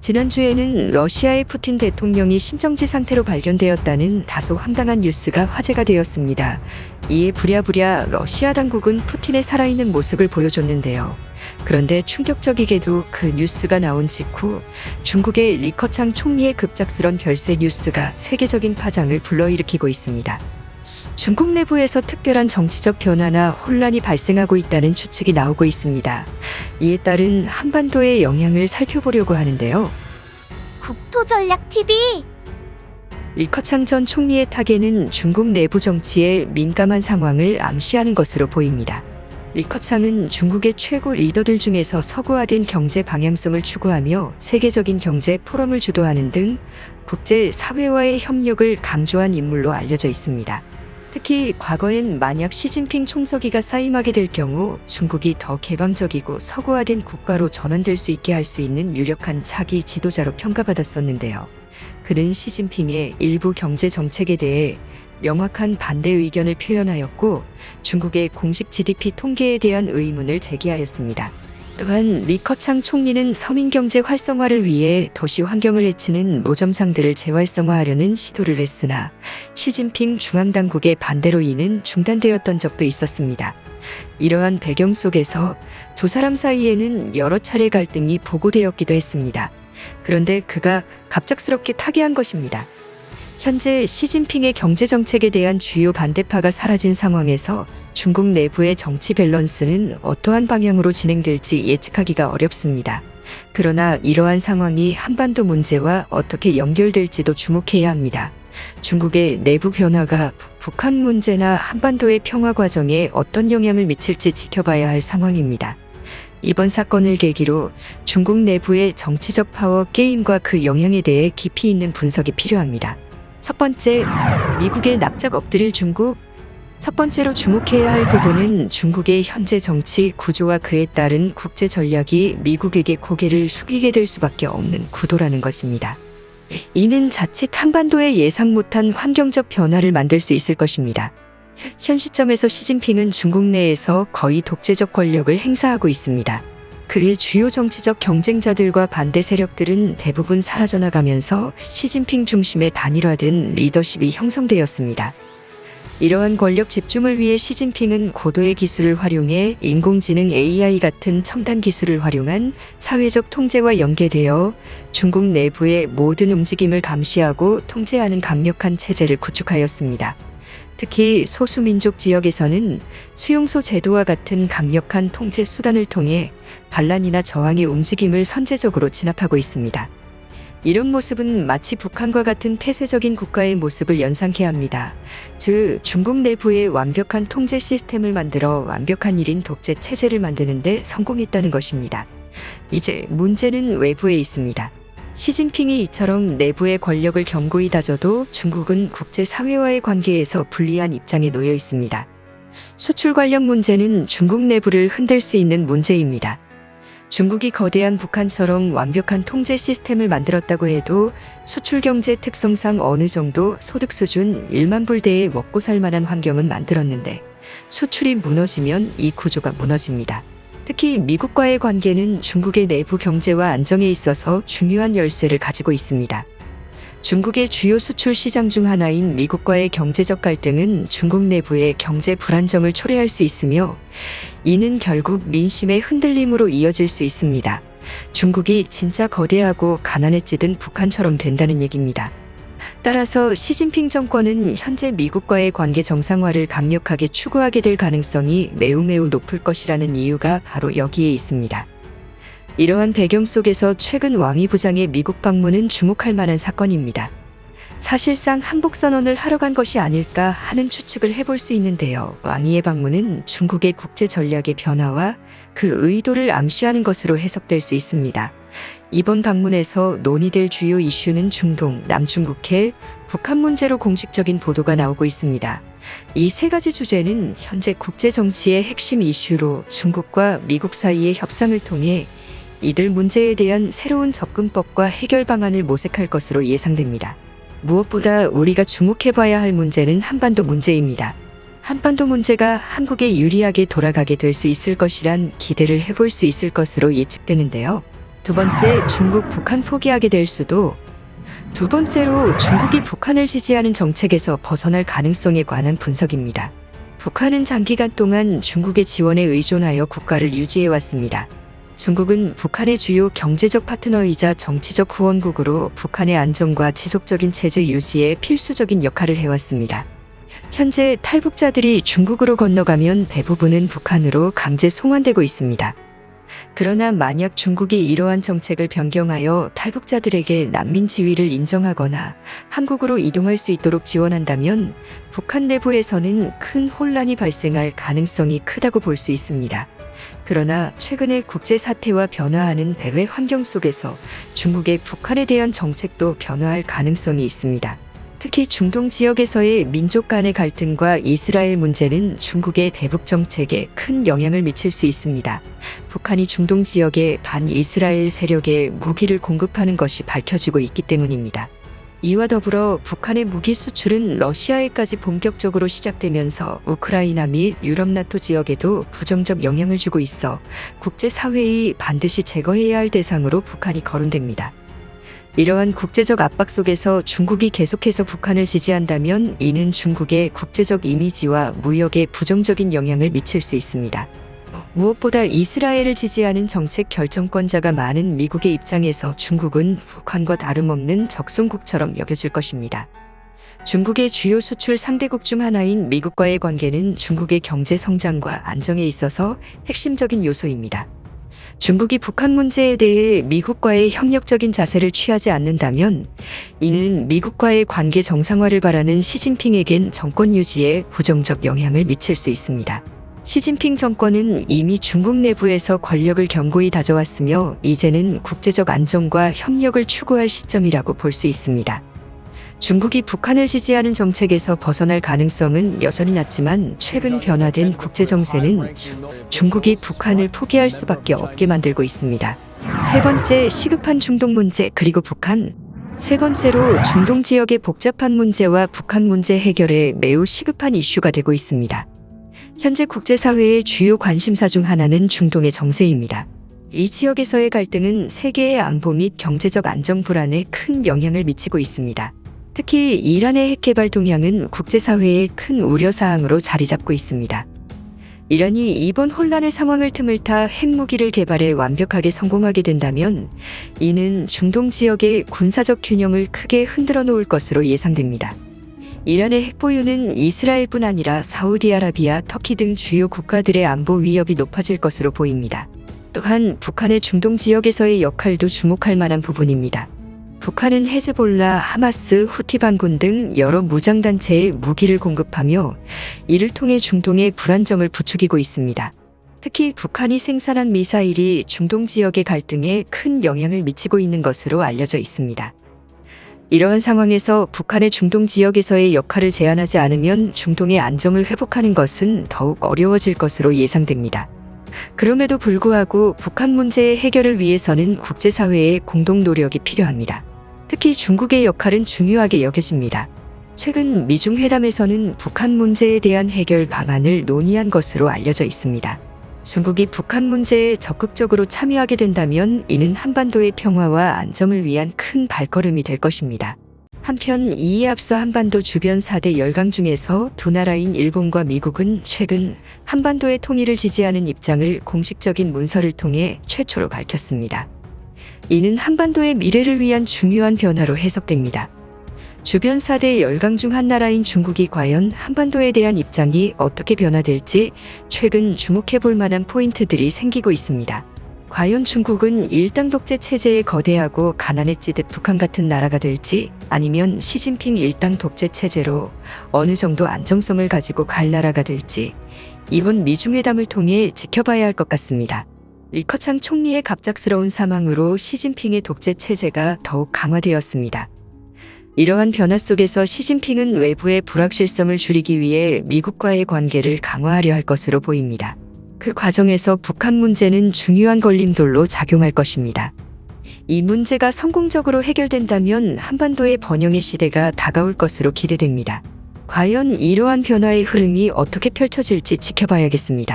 지난주에는 러시아의 푸틴 대통령이 심정지 상태로 발견되었다는 다소 황당한 뉴스가 화제가 되었습니다. 이에 부랴부랴 러시아 당국은 푸틴의 살아있는 모습을 보여줬는데요. 그런데 충격적이게도 그 뉴스가 나온 직후 중국의 리커창 총리의 급작스런 별세 뉴스가 세계적인 파장을 불러일으키고 있습니다. 중국 내부에서 특별한 정치적 변화나 혼란이 발생하고 있다는 추측이 나오고 있습니다. 이에 따른 한반도의 영향을 살펴보려고 하는데요. 국토전략TV 리커창 전 총리의 타계는 중국 내부 정치에 민감한 상황을 암시하는 것으로 보입니다. 리커창은 중국의 최고 리더들 중에서 서구화된 경제 방향성을 추구하며 세계적인 경제 포럼을 주도하는 등 국제 사회와의 협력을 강조한 인물로 알려져 있습니다. 특히 과거엔 만약 시진핑 총서기가 사임하게 될 경우 중국이 더 개방적이고 서구화된 국가로 전환될 수 있게 할 수 있는 유력한 차기 지도자로 평가받았었는데요. 그는 시진핑의 일부 경제 정책에 대해 명확한 반대 의견을 표현하였고 중국의 공식 GDP 통계에 대한 의문을 제기하였습니다. 또한 리커창 총리는 서민 경제 활성화를 위해 도시 환경을 해치는 노점상들을 재활성화하려는 시도를 했으나 시진핑 중앙당국의 반대로 이는 중단되었던 적도 있었습니다. 이러한 배경 속에서 두 사람 사이에는 여러 차례 갈등이 보고되었기도 했습니다. 그런데 그가 갑작스럽게 타계한 것입니다. 현재 시진핑의 경제정책에 대한 주요 반대파가 사라진 상황에서 중국 내부의 정치 밸런스는 어떠한 방향으로 진행될지 예측하기가 어렵습니다. 그러나 이러한 상황이 한반도 문제와 어떻게 연결될지도 주목해야 합니다. 중국의 내부 변화가 북한 문제나 한반도의 평화 과정에 어떤 영향을 미칠지 지켜봐야 할 상황입니다. 이번 사건을 계기로 중국 내부의 정치적 파워 게임과 그 영향에 대해 깊이 있는 분석이 필요합니다. 첫 번째, 미국에 납작 엎드릴 중국. 첫 번째로 주목해야 할 부분은 중국의 현재 정치 구조와 그에 따른 국제 전략이 미국에게 고개를 숙이게 될 수밖에 없는 구도라는 것입니다. 이는 자칫 한반도에 예상 못한 환경적 변화를 만들 수 있을 것입니다. 현 시점에서 시진핑은 중국 내에서 거의 독재적 권력을 행사하고 있습니다. 그의 주요 정치적 경쟁자들과 반대 세력들은 대부분 사라져나가면서 시진핑 중심의 단일화된 리더십이 형성되었습니다. 이러한 권력 집중을 위해 시진핑은 고도의 기술을 활용해 인공지능 AI 같은 첨단 기술을 활용한 사회적 통제와 연계되어 중국 내부의 모든 움직임을 감시하고 통제하는 강력한 체제를 구축하였습니다. 특히 소수민족 지역에서는 수용소 제도와 같은 강력한 통제 수단을 통해 반란이나 저항의 움직임을 선제적으로 진압하고 있습니다. 이런 모습은 마치 북한과 같은 폐쇄적인 국가의 모습을 연상케 합니다. 즉, 중국 내부에 완벽한 통제 시스템을 만들어 완벽한 1인 독재 체제를 만드는 데 성공했다는 것입니다. 이제 문제는 외부에 있습니다. 시진핑이 이처럼 내부의 권력을 견고히 다져도 중국은 국제사회와의 관계에서 불리한 입장에 놓여 있습니다. 수출 관련 문제는 중국 내부를 흔들 수 있는 문제입니다. 중국이 거대한 북한처럼 완벽한 통제 시스템을 만들었다고 해도 수출 경제 특성상 어느 정도 소득 수준 1만 불대에 먹고 살 만한 환경은 만들었는데 수출이 무너지면 이 구조가 무너집니다. 특히 미국과의 관계는 중국의 내부 경제와 안정에 있어서 중요한 열쇠를 가지고 있습니다. 중국의 주요 수출 시장 중 하나인 미국과의 경제적 갈등은 중국 내부의 경제 불안정을 초래할 수 있으며 이는 결국 민심의 흔들림으로 이어질 수 있습니다. 중국이 진짜 거대하고 가난해지던 북한처럼 된다는 얘기입니다. 따라서 시진핑 정권은 현재 미국과의 관계 정상화를 강력하게 추구하게 될 가능성이 매우 높을 것이라는 이유가 바로 여기에 있습니다. 이러한 배경 속에서 최근 왕이 부장의 미국 방문은 주목할 만한 사건입니다. 사실상 한복선언을 하러 간 것이 아닐까 하는 추측을 해볼 수 있는데요. 왕이의 방문은 중국의 국제 전략의 변화와 그 의도를 암시하는 것으로 해석될 수 있습니다. 이번 방문에서 논의될 주요 이슈는 중동, 남중국해, 북한 문제로 공식적인 보도가 나오고 있습니다. 이 세 가지 주제는 현재 국제 정치의 핵심 이슈로 중국과 미국 사이의 협상을 통해 이들 문제에 대한 새로운 접근법과 해결 방안을 모색할 것으로 예상됩니다. 무엇보다 우리가 주목해봐야 할 문제는 한반도 문제입니다. 한반도 문제가 한국에 유리하게 돌아가게 될 수 있을 것이란 기대를 해볼 수 있을 것으로 예측되는데요. 두 번째, 중국 북한 포기하게 될 수도. 두 번째로 중국이 북한을 지지하는 정책에서 벗어날 가능성에 관한 분석입니다. 북한은 장기간 동안 중국의 지원에 의존하여 국가를 유지해왔습니다. 중국은 북한의 주요 경제적 파트너이자 정치적 후원국으로 북한의 안정과 지속적인 체제 유지에 필수적인 역할을 해왔습니다. 현재 탈북자들이 중국으로 건너가면 대부분은 북한으로 강제 송환되고 있습니다. 그러나 만약 중국이 이러한 정책을 변경하여 탈북자들에게 난민 지위를 인정하거나 한국으로 이동할 수 있도록 지원한다면 북한 내부에서는 큰 혼란이 발생할 가능성이 크다고 볼 수 있습니다. 그러나 최근의 국제 사태와 변화하는 대외 환경 속에서 중국의 북한에 대한 정책도 변화할 가능성이 있습니다. 특히 중동 지역에서의 민족 간의 갈등과 이스라엘 문제는 중국의 대북 정책에 큰 영향을 미칠 수 있습니다. 북한이 중동 지역에 반이스라엘 세력에 무기를 공급하는 것이 밝혀지고 있기 때문입니다. 이와 더불어 북한의 무기 수출은 러시아에까지 본격적으로 시작되면서 우크라이나 및 유럽 나토 지역에도 부정적 영향을 주고 있어 국제사회의 반드시 제거해야 할 대상으로 북한이 거론됩니다. 이러한 국제적 압박 속에서 중국이 계속해서 북한을 지지한다면 이는 중국의 국제적 이미지와 무역에 부정적인 영향을 미칠 수 있습니다. 무엇보다 이스라엘을 지지하는 정책 결정권자가 많은 미국의 입장에서 중국은 북한과 다름없는 적성국처럼 여겨질 것입니다. 중국의 주요 수출 상대국 중 하나인 미국과의 관계는 중국의 경제 성장과 안정에 있어서 핵심적인 요소입니다. 중국이 북한 문제에 대해 미국과의 협력적인 자세를 취하지 않는다면 이는 미국과의 관계 정상화를 바라는 시진핑에겐 정권 유지에 부정적 영향을 미칠 수 있습니다. 시진핑 정권은 이미 중국 내부에서 권력을 견고히 다져왔으며 이제는 국제적 안정과 협력을 추구할 시점이라고 볼 수 있습니다. 중국이 북한을 지지하는 정책에서 벗어날 가능성은 여전히 낮지만 최근 변화된 국제 정세는 중국이 북한을 포기할 수밖에 없게 만들고 있습니다. 세 번째, 시급한 중동 문제 그리고 북한. 세 번째로 중동 지역의 복잡한 문제와 북한 문제 해결에 매우 시급한 이슈가 되고 있습니다. 현재 국제사회의 주요 관심사 중 하나는 중동의 정세입니다. 이 지역에서의 갈등은 세계의 안보 및 경제적 안정 불안에 큰 영향을 미치고 있습니다. 특히 이란의 핵개발 동향은 국제사회의 큰 우려사항으로 자리 잡고 있습니다. 이란이 이번 혼란의 상황을 틈을 타 핵무기를 개발해 완벽하게 성공하게 된다면 이는 중동 지역의 군사적 균형을 크게 흔들어 놓을 것으로 예상됩니다. 이란의 핵보유는 이스라엘뿐 아니라 사우디아라비아, 터키 등 주요 국가들의 안보 위협이 높아질 것으로 보입니다. 또한 북한의 중동 지역에서의 역할도 주목할 만한 부분입니다. 북한은 헤즈볼라, 하마스, 후티 반군 등 여러 무장단체에 무기를 공급하며 이를 통해 중동의 불안정을 부추기고 있습니다. 특히 북한이 생산한 미사일이 중동 지역의 갈등에 큰 영향을 미치고 있는 것으로 알려져 있습니다. 이러한 상황에서 북한의 중동 지역에서의 역할을 제한하지 않으면 중동의 안정을 회복하는 것은 더욱 어려워질 것으로 예상됩니다. 그럼에도 불구하고 북한 문제의 해결을 위해서는 국제사회의 공동 노력이 필요합니다. 특히 중국의 역할은 중요하게 여겨집니다. 최근 미중 회담에서는 북한 문제에 대한 해결 방안을 논의한 것으로 알려져 있습니다. 중국이 북한 문제에 적극적으로 참여하게 된다면 이는 한반도의 평화와 안정을 위한 큰 발걸음이 될 것입니다. 한편 이에 앞서 한반도 주변 4대 열강 중에서 두 나라인 일본과 미국은 최근 한반도의 통일을 지지하는 입장을 공식적인 문서를 통해 최초로 밝혔습니다. 이는 한반도의 미래를 위한 중요한 변화로 해석됩니다. 주변 4대 열강 중 한 나라인 중국이 과연 한반도에 대한 입장이 어떻게 변화될지 최근 주목해 볼 만한 포인트들이 생기고 있습니다. 과연 중국은 일당 독재 체제에 거대하고 가난해지듯 북한 같은 나라가 될지 아니면 시진핑 일당 독재 체제로 어느 정도 안정성을 가지고 갈 나라가 될지 이번 미중회담을 통해 지켜봐야 할 것 같습니다. 리커창 총리의 갑작스러운 사망으로 시진핑의 독재 체제가 더욱 강화되었습니다. 이러한 변화 속에서 시진핑은 외부의 불확실성을 줄이기 위해 미국과의 관계를 강화하려 할 것으로 보입니다. 그 과정에서 북한 문제는 중요한 걸림돌로 작용할 것입니다. 이 문제가 성공적으로 해결된다면 한반도의 번영의 시대가 다가올 것으로 기대됩니다. 과연 이러한 변화의 흐름이 어떻게 펼쳐질지 지켜봐야겠습니다.